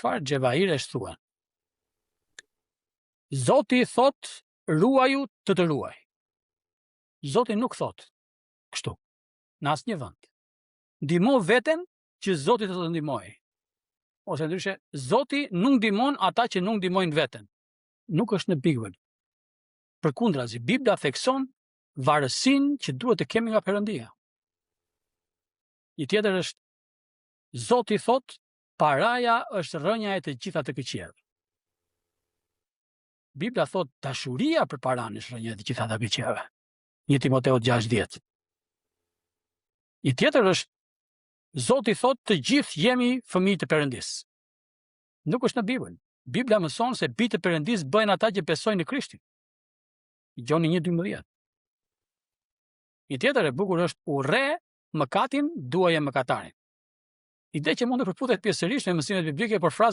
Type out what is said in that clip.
çfarë xhevaire thuan. Zoti thot, ruaju të ruaj. Zoti nuk thot kështu, në asnjë vend. Ndihmo veten që Zoti të ndihmoj. Ose ndryshe, Zoti nuk ndihmon ata që nuk ndihmojnë veten. Nuk është në Bibël. Përkundrazi, Bibla thekson varësinë që duhet të kemi nga Perëndia. Një tjetër është, Zoti thot, paraja është rrënja e të gjitha të këqijave. Bibla thot, dashuria për paranë është rrënja e të gjitha të këqijave. 1 Timoteu 6:10. Një tjetër është, Zoti thot, të gjithë jemi fëmijë të Perëndisë. Nuk është në Bibël. Bibla mëson se bijtë të Perëndisë bëhen ata që besojnë në Krishtin. Gjoni 1:12. Një tjetër e bukur është, urre mëkatin, duaje mëkatarin. Ide që mund të përputhet pjesërisht me mësimet biblike, por frazë